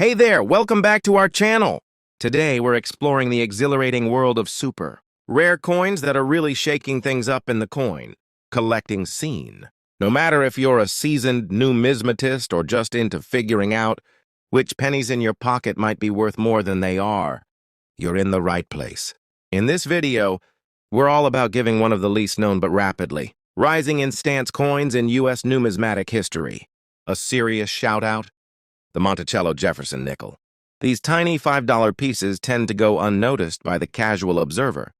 Hey there, welcome back to our channel. Today we're exploring the exhilarating world of super rare coins that are really shaking things up in the coin collecting scene. No matter if you're a seasoned numismatist or just into figuring out which pennies in your pocket might be worth more than they are, you're in the right place. In this video, we're all about giving one of the least known but rapidly rising in stance coins in U.S. numismatic history. A serious shout-out? The Monticello Jefferson nickel. These tiny $5 pieces tend to go unnoticed by the casual observer,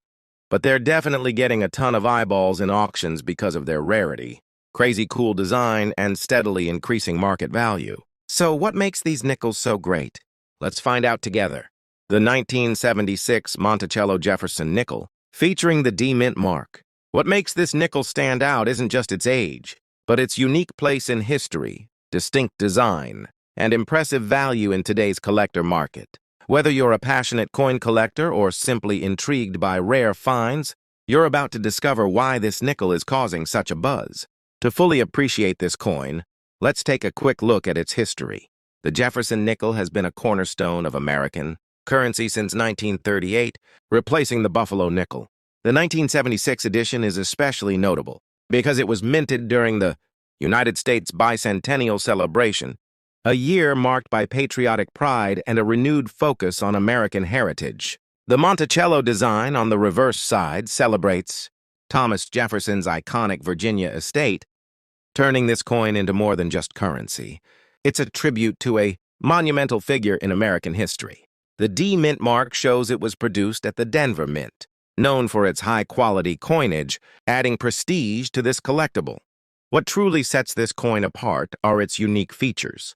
but they're definitely getting a ton of eyeballs in auctions because of their rarity, crazy cool design, and steadily increasing market value. So what makes these nickels so great? Let's find out together. The 1976 Monticello Jefferson nickel, featuring the D mint mark. What makes this nickel stand out isn't just its age, but its unique place in history, distinct design, and impressive value in today's collector market. Whether you're a passionate coin collector or simply intrigued by rare finds, you're about to discover why this nickel is causing such a buzz. To fully appreciate this coin, let's take a quick look at its history. The Jefferson nickel has been a cornerstone of American currency since 1938, replacing the Buffalo nickel. The 1976 edition is especially notable because it was minted during the United States bicentennial celebration, a year marked by patriotic pride and a renewed focus on American heritage. The Monticello design on the reverse side celebrates Thomas Jefferson's iconic Virginia estate, turning this coin into more than just currency. It's a tribute to a monumental figure in American history. The D mint mark shows it was produced at the Denver Mint, known for its high-quality coinage, adding prestige to this collectible. What truly sets this coin apart are its unique features.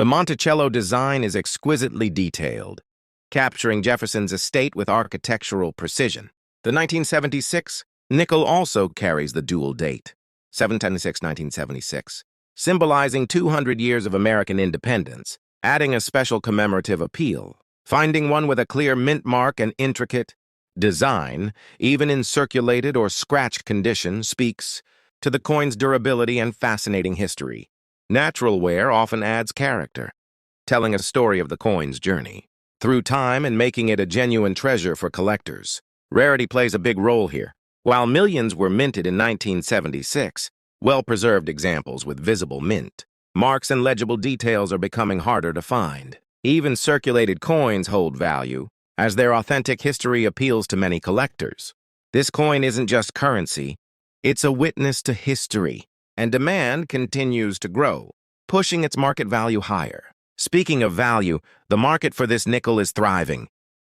The Monticello design is exquisitely detailed, capturing Jefferson's estate with architectural precision. The 1976 nickel also carries the dual date, 7/26/1976, symbolizing 200 years of American independence, adding a special commemorative appeal. Finding one with a clear mint mark and intricate design, even in circulated or scratched condition, speaks to the coin's durability and fascinating history. Natural wear often adds character, telling a story of the coin's journey through time and making it a genuine treasure for collectors. Rarity plays a big role here. While millions were minted in 1976, well-preserved examples with visible mint marks and legible details are becoming harder to find. Even circulated coins hold value, as their authentic history appeals to many collectors. This coin isn't just currency, it's a witness to history, and demand continues to grow, pushing its market value higher. Speaking of value, the market for this nickel is thriving.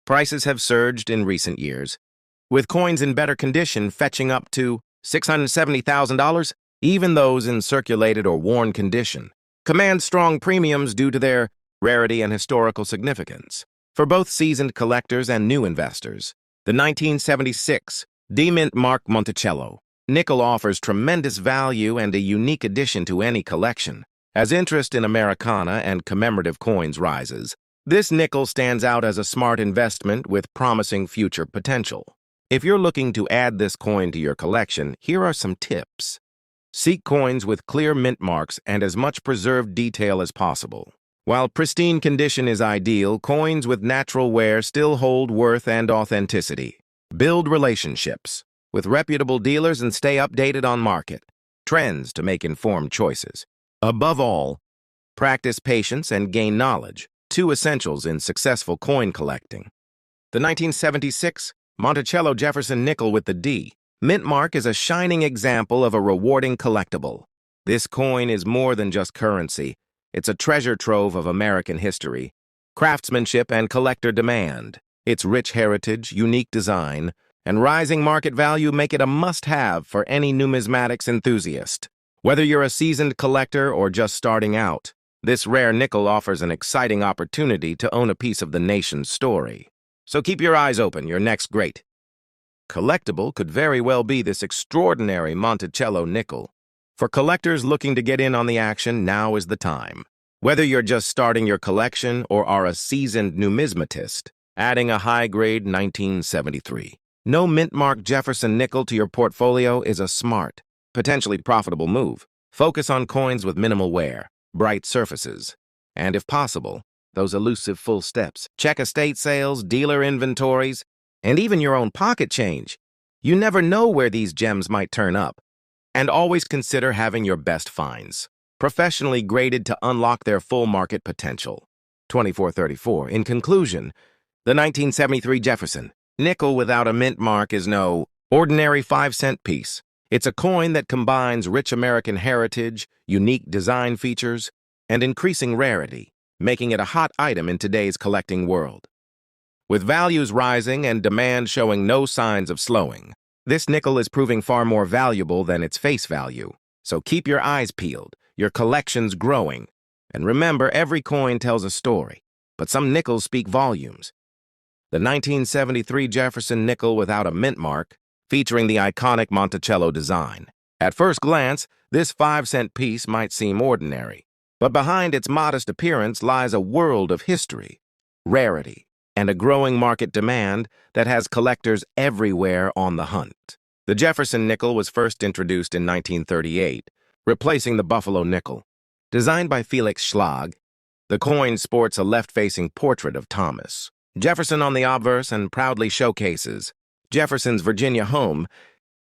Prices have surged in recent years, with coins in better condition fetching up to $670,000. Even those in circulated or worn condition command strong premiums due to their rarity and historical significance. For both seasoned collectors and new investors, the 1976 D mint mark Monticello nickel offers tremendous value and a unique addition to any collection. As interest in Americana and commemorative coins rises, this nickel stands out as a smart investment with promising future potential. If you're looking to add this coin to your collection, here are some tips. Seek coins with clear mint marks and as much preserved detail as possible. While pristine condition is ideal, coins with natural wear still hold worth and authenticity. Build relationships with reputable dealers and stay updated on market trends to make informed choices. Above all, practice patience and gain knowledge, two essentials in successful coin collecting. The 1976 Monticello Jefferson nickel with the D mint mark is a shining example of a rewarding collectible. This coin is more than just currency. It's a treasure trove of American history, craftsmanship, and collector demand. Its rich heritage, unique design, and rising market value make it a must-have for any numismatics enthusiast. Whether you're a seasoned collector or just starting out, this rare nickel offers an exciting opportunity to own a piece of the nation's story. So keep your eyes open. Your next great collectible could very well be this extraordinary Monticello nickel. For collectors looking to get in on the action, now is the time. Whether you're just starting your collection or are a seasoned numismatist, adding a high-grade 1973 no mint mark Jefferson nickel to your portfolio is a smart, potentially profitable move. Focus on coins with minimal wear, bright surfaces, and if possible, those elusive full steps. Check estate sales, dealer inventories, and even your own pocket change. You never know where these gems might turn up. And always consider having your best finds professionally graded to unlock their full market potential. 2434. In conclusion, the 1973 Jefferson nickel without a mint mark is no ordinary 5-cent piece. It's a coin that combines rich American heritage, unique design features, and increasing rarity, making it a hot item in today's collecting world. With values rising and demand showing no signs of slowing, this nickel is proving far more valuable than its face value. So keep your eyes peeled, your collection's growing. And remember, every coin tells a story, but some nickels speak volumes. The 1973 Jefferson nickel without a mint mark, featuring the iconic Monticello design. At first glance, this 5-cent piece might seem ordinary, but behind its modest appearance lies a world of history, rarity, and a growing market demand that has collectors everywhere on the hunt. The Jefferson nickel was first introduced in 1938, replacing the Buffalo nickel. Designed by Felix Schlag, the coin sports a left-facing portrait of Thomas Jefferson on the obverse and proudly showcases Jefferson's Virginia home.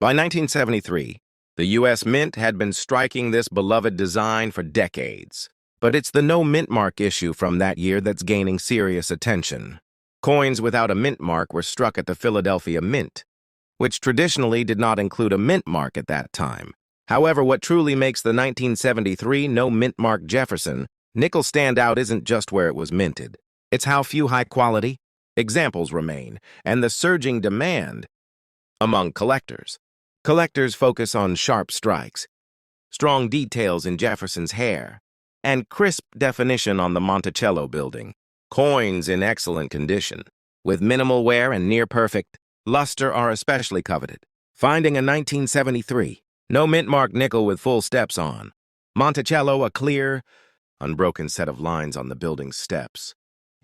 By 1973, the U.S. Mint had been striking this beloved design for decades. But it's the no mint mark issue from that year that's gaining serious attention. Coins without a mint mark were struck at the Philadelphia Mint, which traditionally did not include a mint mark at that time. However, what truly makes the 1973 no mint mark Jefferson nickel stand out isn't just where it was minted. It's how few high-quality examples remain, and the surging demand among collectors. Collectors focus on sharp strikes, strong details in Jefferson's hair, and crisp definition on the Monticello building. Coins in excellent condition, with minimal wear and near-perfect luster are especially coveted. Finding a 1973 no mint mark nickel with full steps on Monticello, a clear, unbroken set of lines on the building's steps,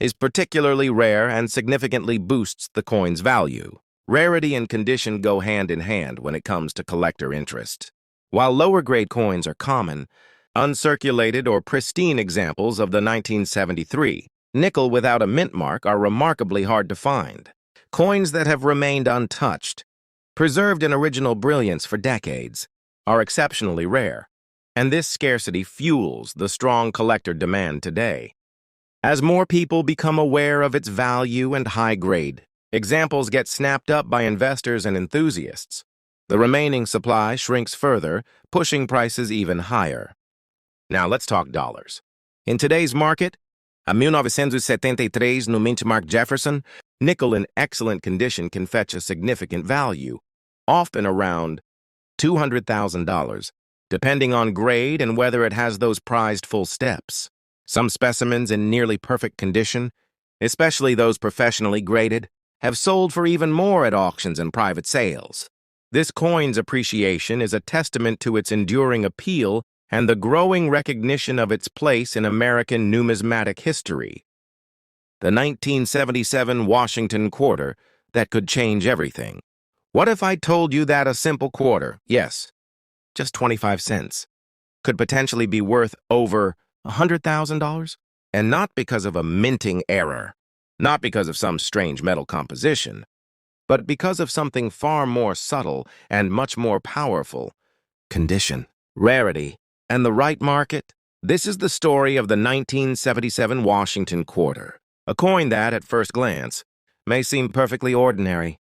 is particularly rare and significantly boosts the coin's value. Rarity and condition go hand in hand when it comes to collector interest. While lower-grade coins are common, uncirculated or pristine examples of the 1973 nickel without a mint mark are remarkably hard to find. Coins that have remained untouched, preserved in original brilliance for decades, are exceptionally rare, and this scarcity fuels the strong collector demand today. As more people become aware of its value and high grade, examples get snapped up by investors and enthusiasts. The remaining supply shrinks further, pushing prices even higher. Now let's talk dollars. In today's market, a 1973 Numismatic Jefferson nickel in excellent condition can fetch a significant value, often around $200,000, depending on grade and whether it has those prized full steps. Some specimens in nearly perfect condition, especially those professionally graded, have sold for even more at auctions and private sales. This coin's appreciation is a testament to its enduring appeal and the growing recognition of its place in American numismatic history. The 1977 Washington quarter that could change everything. What if I told you that a simple quarter, yes, just 25 cents, could potentially be worth over $100,000? And not because of a minting error, not because of some strange metal composition, but because of something far more subtle and much more powerful: condition, rarity, and the right market. This is the story of the 1977 Washington quarter, a coin that, at first glance, may seem perfectly ordinary.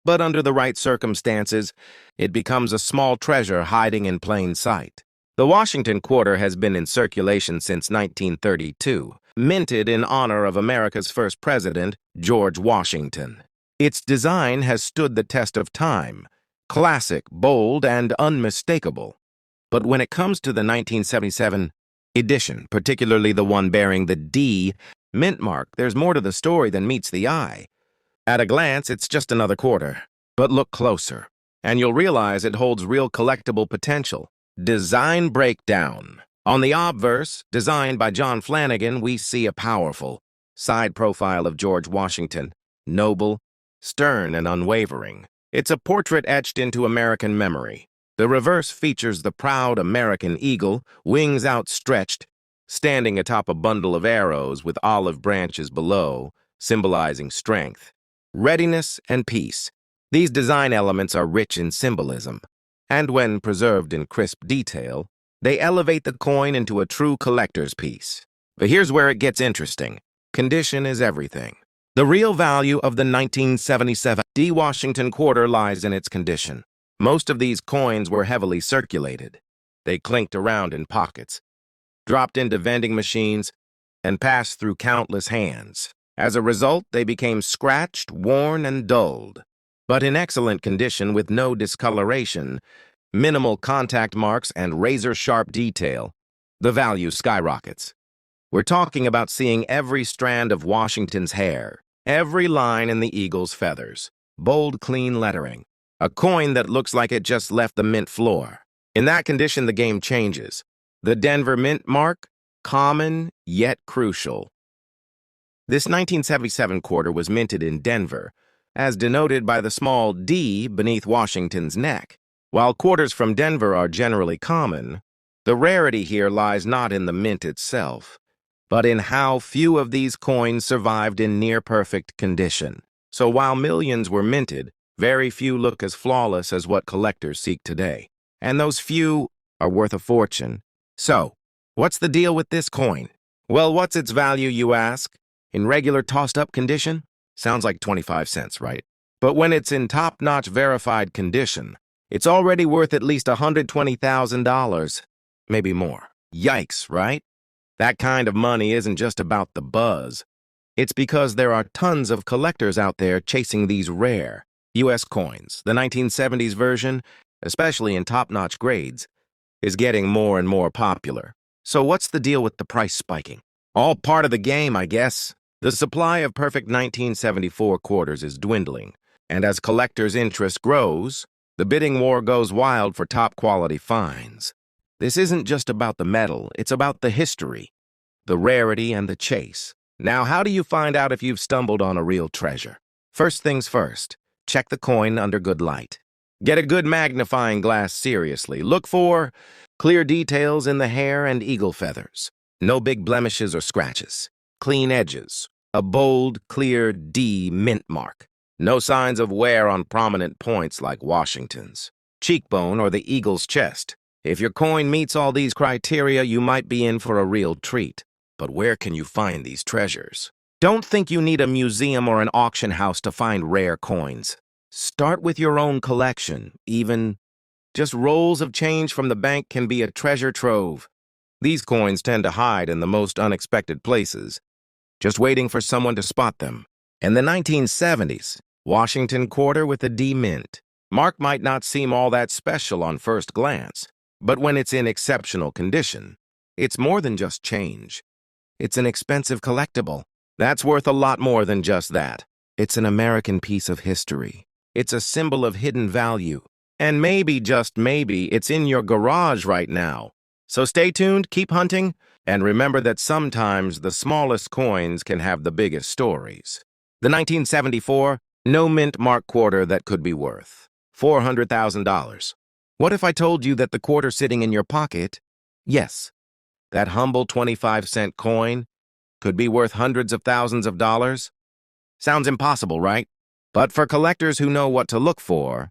But under the right circumstances, it becomes a small treasure hiding in plain sight. The Washington quarter has been in circulation since 1932, minted in honor of America's first president, George Washington. Its design has stood the test of time, classic, bold, and unmistakable. But when it comes to the 1977 edition, particularly the one bearing the D mint mark, there's more to the story than meets the eye. At a glance, it's just another quarter. But look closer, and you'll realize it holds real collectible potential. Design breakdown. On the obverse, designed by John Flanagan, we see a powerful side profile of George Washington, noble, stern, and unwavering. It's a portrait etched into American memory. The reverse features the proud American eagle, wings outstretched, standing atop a bundle of arrows with olive branches below, symbolizing strength, readiness, and peace. These design elements are rich in symbolism, and when preserved in crisp detail, they elevate the coin into a true collector's piece. But here's where it gets interesting. Condition is everything. The real value of the 1977 D Washington quarter lies in its condition. Most of these coins were heavily circulated. They clinked around in pockets, dropped into vending machines, and passed through countless hands. As a result, they became scratched, worn, and dulled. But in excellent condition with no discoloration, minimal contact marks, and razor-sharp detail, the value skyrockets. We're talking about seeing every strand of Washington's hair, every line in the eagle's feathers, bold, clean lettering, a coin that looks like it just left the mint floor. In that condition, the game changes. The Denver mint mark, common yet crucial. This 1977 quarter was minted in Denver, as denoted by the small D beneath Washington's neck. While quarters from Denver are generally common, the rarity here lies not in the mint itself, but in how few of these coins survived in near-perfect condition. So while millions were minted, very few look as flawless as what collectors seek today. And those few are worth a fortune. So, what's the deal with this coin? Well, what's its value, you ask? In regular tossed-up condition? Sounds like 25 cents, right? But when it's in top-notch verified condition, it's already worth at least $120,000, maybe more. Yikes, right? That kind of money isn't just about the buzz. It's because there are tons of collectors out there chasing these rare U.S. coins. The 1970s version, especially in top-notch grades, is getting more and more popular. So what's the deal with the price spiking? All part of the game, I guess. The supply of perfect 1974 quarters is dwindling, and as collectors' interest grows, the bidding war goes wild for top-quality finds. This isn't just about the metal, it's about the history, the rarity, and the chase. Now, how do you find out if you've stumbled on a real treasure? First things first, check the coin under good light. Get a good magnifying glass seriously. Look for clear details in the hair and eagle feathers. No big blemishes or scratches. Clean edges. A bold, clear D mint mark. No signs of wear on prominent points like Washington's cheekbone or the eagle's chest. If your coin meets all these criteria, you might be in for a real treat. But where can you find these treasures? Don't think you need a museum or an auction house to find rare coins. Start with your own collection. Even just rolls of change from the bank can be a treasure trove. These coins tend to hide in the most unexpected places, just waiting for someone to spot them. In the 1970s, Washington quarter with a D mint. Mark might not seem all that special on first glance, but when it's in exceptional condition, it's more than just change. It's an expensive collectible. That's worth a lot more than just that. It's an American piece of history. It's a symbol of hidden value. And maybe, just maybe, it's in your garage right now. So stay tuned, keep hunting, and remember that sometimes the smallest coins can have the biggest stories. The 1974 no mint mark quarter that could be worth $400,000. What if I told you that the quarter sitting in your pocket, yes, that humble 25-cent coin, could be worth hundreds of thousands of dollars? Sounds impossible, right? But for collectors who know what to look for,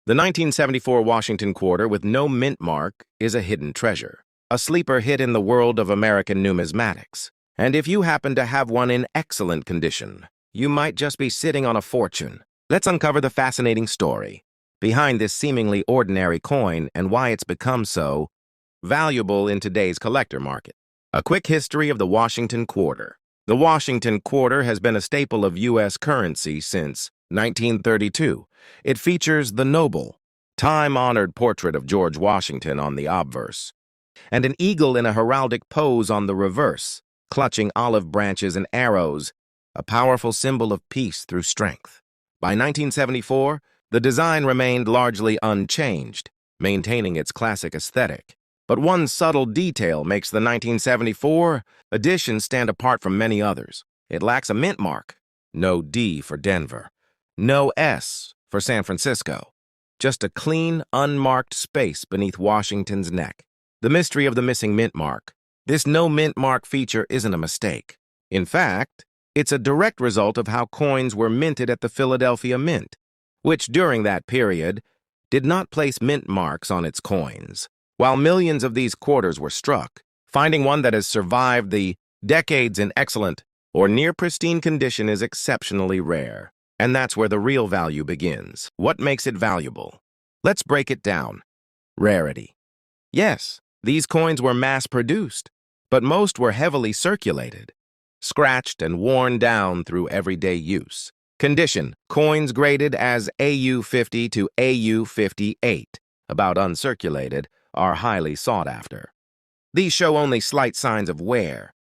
the 1974 Washington quarter with no mint mark is a hidden treasure, a sleeper hit in the world of American numismatics. And if you happen to have one in excellent condition, you might just be sitting on a fortune. Let's uncover the fascinating story behind this seemingly ordinary coin and why it's become so valuable in today's collector market. A quick history of the Washington quarter. The Washington quarter has been a staple of U.S. currency since 1932. It features the noble, time-honored portrait of George Washington on the obverse, and an eagle in a heraldic pose on the reverse, clutching olive branches and arrows, a powerful symbol of peace through strength. By 1974, the design remained largely unchanged, maintaining its classic aesthetic. But one subtle detail makes the 1974 edition stand apart from many others. It lacks a mint mark. No D for Denver. No S for San Francisco. Just a clean, unmarked space beneath Washington's neck. The mystery of the missing mint mark. This no mint mark feature isn't a mistake. In fact, it's a direct result of how coins were minted at the Philadelphia Mint, which during that period did not place mint marks on its coins. While millions of these quarters were struck, finding one that has survived the decades in excellent or near pristine condition is exceptionally rare. And that's where the real value begins. What makes it valuable? Let's break it down. Rarity. Yes, these coins were mass-produced, but most were heavily circulated, scratched and worn down through everyday use. Condition. Coins graded as AU50 to AU58, about uncirculated, are highly sought after. These show only slight signs of wear,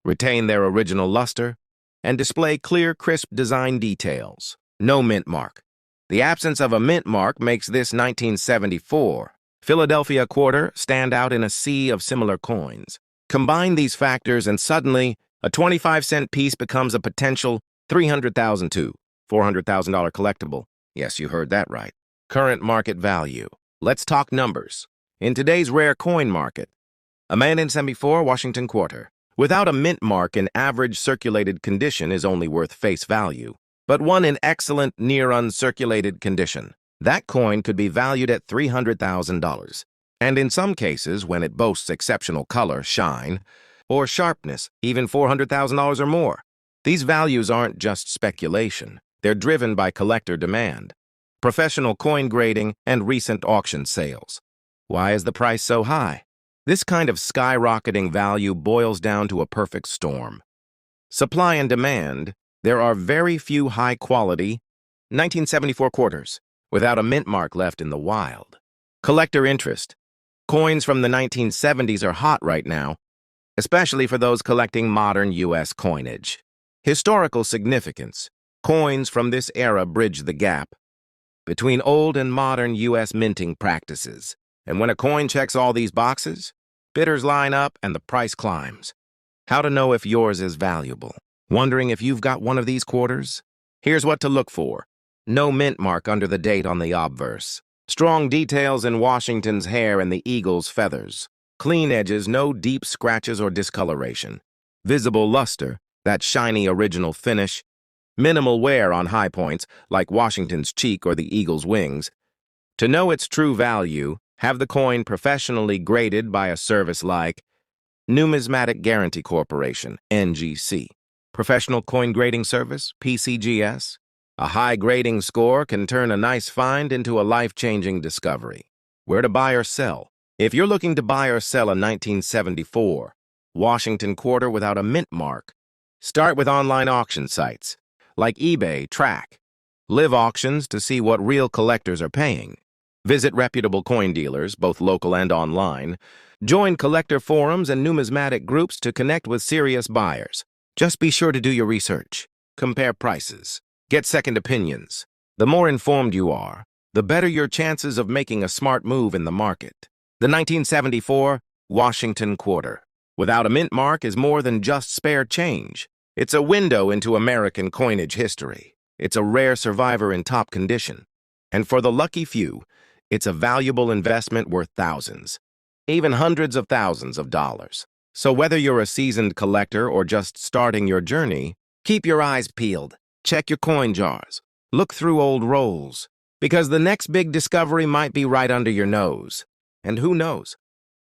retain their original luster, and display clear, crisp design details. No mint mark. The absence of a mint mark makes this 1974 Philadelphia quarter stand out in a sea of similar coins. Combine these factors and suddenly, a 25-cent piece becomes a potential $300,000 to $400,000 collectible. Yes, you heard that right. Current market value. Let's talk numbers. In today's rare coin market, a 1974 Washington quarter without a mint mark in average circulated condition is only worth face value, but one in excellent near uncirculated condition. That coin could be valued at $300,000. And in some cases, when it boasts exceptional color, shine, or sharpness, even $400,000 or more. These values aren't just speculation. They're driven by collector demand, professional coin grading, and recent auction sales. Why is the price so high? This kind of skyrocketing value boils down to a perfect storm. Supply and demand. There are very few high-quality 1974 quarters without a mint mark left in the wild. Collector interest. Coins from the 1970s are hot right now, especially for those collecting modern U.S. coinage. Historical significance. Coins from this era bridge the gap between old and modern U.S. minting practices. And when a coin checks all these boxes, bidders line up and the price climbs. How to know if yours is valuable? Wondering if you've got one of these quarters? Here's what to look for. No mint mark under the date on the obverse. Strong details in Washington's hair and the eagle's feathers. Clean edges, no deep scratches or discoloration. Visible luster, that shiny original finish. Minimal wear on high points, like Washington's cheek or the eagle's wings. To know its true value, have the coin professionally graded by a service like Numismatic Guarantee Corporation, NGC. Professional Coin Grading Service, PCGS. A high grading score can turn a nice find into a life-changing discovery. Where to buy or sell? If you're looking to buy or sell a 1974 Washington quarter without a mint mark, start with online auction sites like eBay, Track, Live Auctions to see what real collectors are paying. Visit reputable coin dealers, both local and online. Join collector forums and numismatic groups to connect with serious buyers. Just be sure to do your research. Compare prices. Get second opinions. The more informed you are, the better your chances of making a smart move in the market. The 1974 Washington quarter without a mint mark is more than just spare change. It's a window into American coinage history. It's a rare survivor in top condition. And for the lucky few, it's a valuable investment worth thousands, even hundreds of thousands of dollars. So whether you're a seasoned collector or just starting your journey, keep your eyes peeled. Check your coin jars. Look through old rolls, because the next big discovery might be right under your nose. And who knows?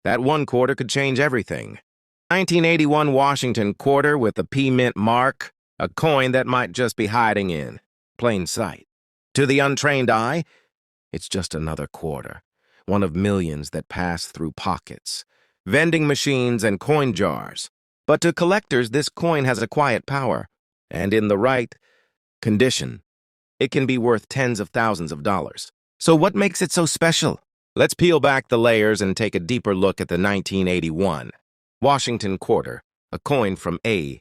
That one quarter could change everything. 1981 Washington quarter with the P Mint mark, a coin that might just be hiding in plain sight. To the untrained eye, it's just another quarter, one of millions that pass through pockets, vending machines, and coin jars. But to collectors, this coin has a quiet power, and in the right condition, it can be worth tens of thousands of dollars. So what makes it so special? Let's peel back the layers and take a deeper look at the 1981 Washington quarter, a coin from the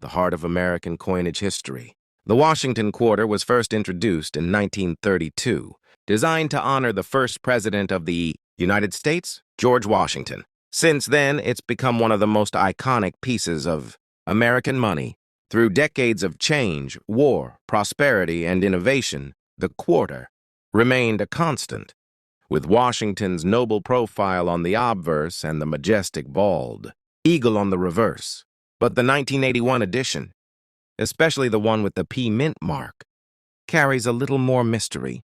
heart of American coinage history. The Washington quarter was first introduced in 1932, designed to honor the first president of the United States, George Washington. Since then, it's become one of the most iconic pieces of American money. Through decades of change, war, prosperity, and innovation, the quarter remained a constant, with Washington's noble profile on the obverse and the majestic bald eagle on the reverse. But the 1981 edition, especially the one with the P mint mark, carries a little more mystery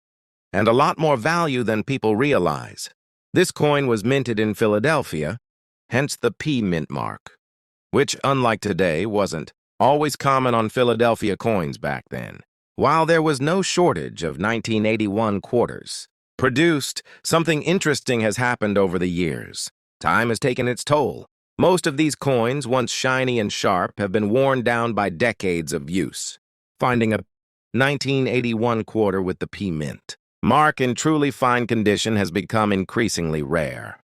and a lot more value than people realize. This coin was minted in Philadelphia, hence the P mint mark, which, unlike today, wasn't always common on Philadelphia coins back then. While there was no shortage of 1981 quarters produced, something interesting has happened over the years. Time has taken its toll. Most of these coins, once shiny and sharp, have been worn down by decades of use. Finding a 1981 quarter with the P mint mark in truly fine condition has become increasingly rare.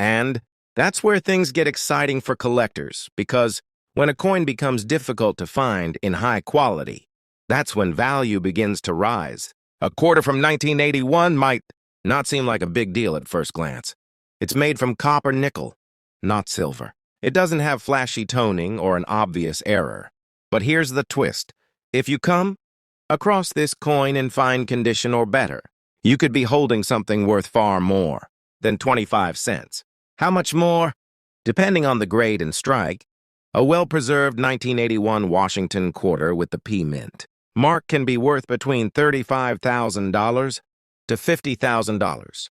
And that's where things get exciting for collectors, because when a coin becomes difficult to find in high quality, that's when value begins to rise. A quarter from 1981 might not seem like a big deal at first glance. It's made from copper nickel, not silver. It doesn't have flashy toning or an obvious error. But here's the twist. If you come across this coin in fine condition or better, you could be holding something worth far more than 25 cents. How much more? Depending on the grade and strike, a well-preserved 1981 Washington quarter with the P mint mark can be worth between $35,000 to $50,000,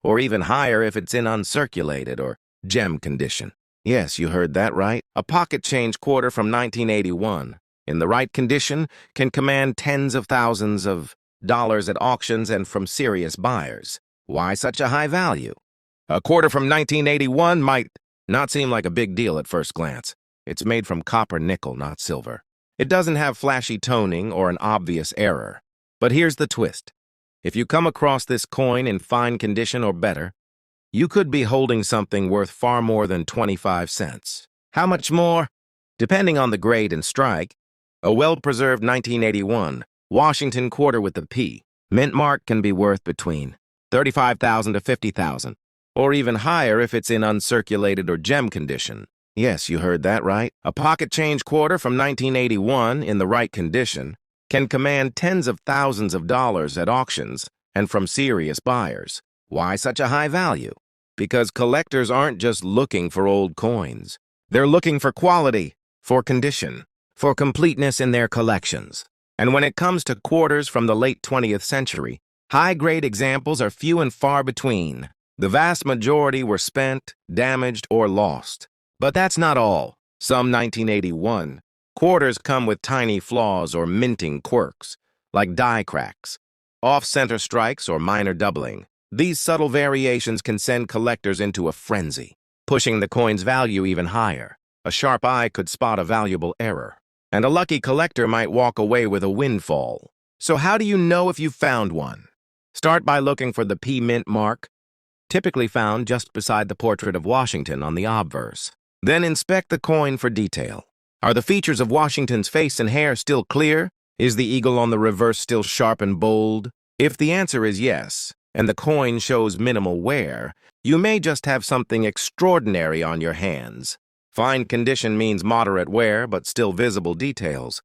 or even higher if it's in uncirculated or gem condition. Yes, you heard that right. A pocket change quarter from 1981, in the right condition, can command tens of thousands of dollars at auctions and from serious buyers. Why such a high value? A quarter from 1981 might not seem like a big deal at first glance. It's made from copper nickel, not silver. It doesn't have flashy toning or an obvious error. But here's the twist. If you come across this coin in fine condition or better, you could be holding something worth far more than 25 cents. How much more? Depending on the grade and strike, a well-preserved 1981 Washington quarter with the P mint mark can be worth between $35,000 to $50,000, or even higher if it's in uncirculated or gem condition. Yes, you heard that right. A pocket change quarter from 1981 in the right condition can command tens of thousands of dollars at auctions and from serious buyers. Why such a high value? Because collectors aren't just looking for old coins. They're looking for quality, for condition, for completeness in their collections. And when it comes to quarters from the late 20th century, high-grade examples are few and far between. The vast majority were spent, damaged, or lost. But that's not all. Some 1981 quarters come with tiny flaws or minting quirks, like die cracks, off-center strikes, or minor doubling. These subtle variations can send collectors into a frenzy, pushing the coin's value even higher. A sharp eye could spot a valuable error, and a lucky collector might walk away with a windfall. So how do you know if you've found one? Start by looking for the P mint mark, typically found just beside the portrait of Washington on the obverse. Then inspect the coin for detail. Are the features of Washington's face and hair still clear? Is the eagle on the reverse still sharp and bold? If the answer is yes, and the coin shows minimal wear, you may just have something extraordinary on your hands. Fine condition means moderate wear, but still visible details,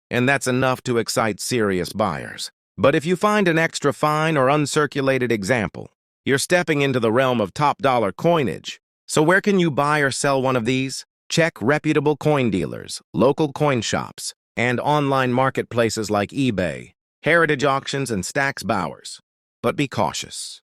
and that's enough to excite serious buyers. But if you find an extra fine or uncirculated example, you're stepping into the realm of top-dollar coinage. So where can you buy or sell one of these? Check reputable coin dealers, local coin shops, and online marketplaces like eBay, Heritage Auctions, and Stax Bowers. But be cautious.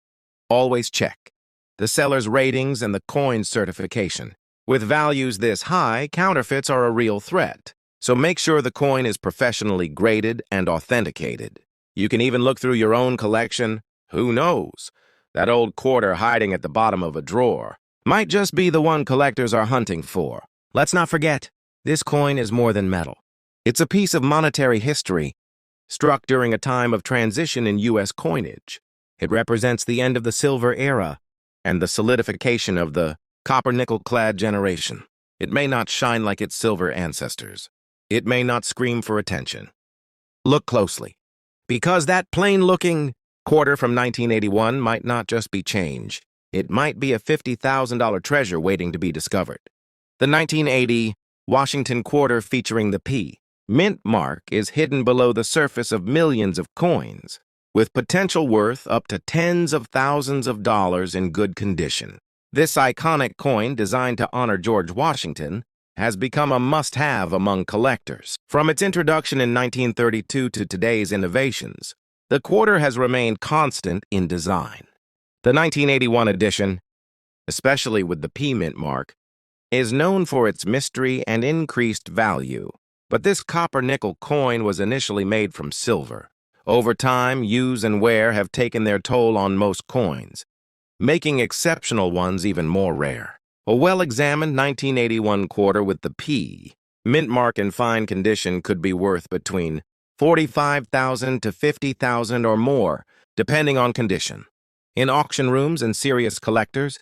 Always check the seller's ratings and the coin's certification. With values this high, counterfeits are a real threat. So make sure the coin is professionally graded and authenticated. You can even look through your own collection. Who knows? That old quarter hiding at the bottom of a drawer might just be the one collectors are hunting for. Let's not forget, this coin is more than metal. It's a piece of monetary history struck during a time of transition in U.S. coinage. It represents the end of the silver era and the solidification of the copper-nickel-clad generation. It may not shine like its silver ancestors. It may not scream for attention. Look closely, because that plain-looking quarter from 1981 might not just be change. It might be a $50,000 treasure waiting to be discovered. The 1980 Washington quarter featuring the P mint mark is hidden below the surface of millions of coins, with potential worth up to tens of thousands of dollars in good condition. This iconic coin, designed to honor George Washington, has become a must-have among collectors. From its introduction in 1932 to today's innovations, the quarter has remained constant in design. The 1981 edition, especially with the P mint mark, is known for its mystery and increased value. But this copper-nickel coin was initially made from silver. Over time, use and wear have taken their toll on most coins, making exceptional ones even more rare. A well-examined 1981 quarter with the P mint mark in fine condition could be worth between $45,000 to $50,000 or more, depending on condition. In auction rooms and serious collectors,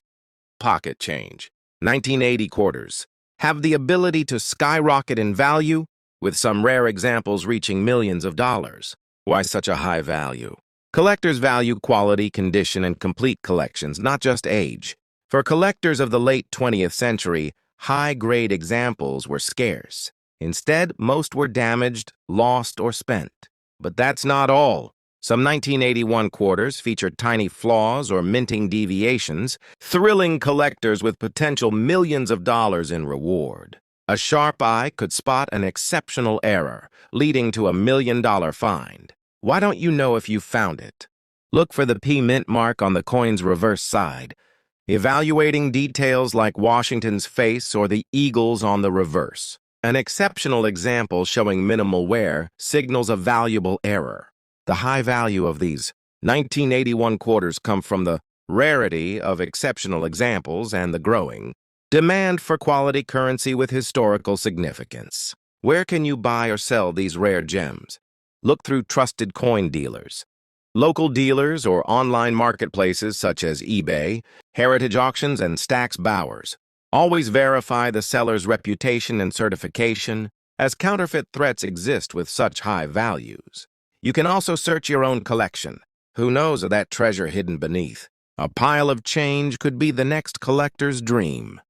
pocket change 1980 quarters have the ability to skyrocket in value, with some rare examples reaching millions of dollars. Why such a high value? Collectors value quality, condition, and complete collections, not just age. For collectors of the late 20th century, high-grade examples were scarce. Instead, most were damaged, lost, or spent. But that's not all. Some 1981 quarters featured tiny flaws or minting deviations, thrilling collectors with potential millions of dollars in reward. A sharp eye could spot an exceptional error, leading to a $1 million find. Why don't you know if you found it? Look for the P mint mark on the coin's reverse side, evaluating details like Washington's face or the eagles on the reverse. An exceptional example showing minimal wear signals a valuable error. The high value of these 1981 quarters come from the rarity of exceptional examples and the growing demand for quality currency with historical significance. Where can you buy or sell these rare gems? Look through trusted coin dealers, local dealers, or online marketplaces such as eBay, Heritage Auctions, and Stack's Bowers. Always verify the seller's reputation and certification, as counterfeit threats exist with such high values. You can also search your own collection. Who knows of that treasure hidden beneath? A pile of change could be the next collector's dream.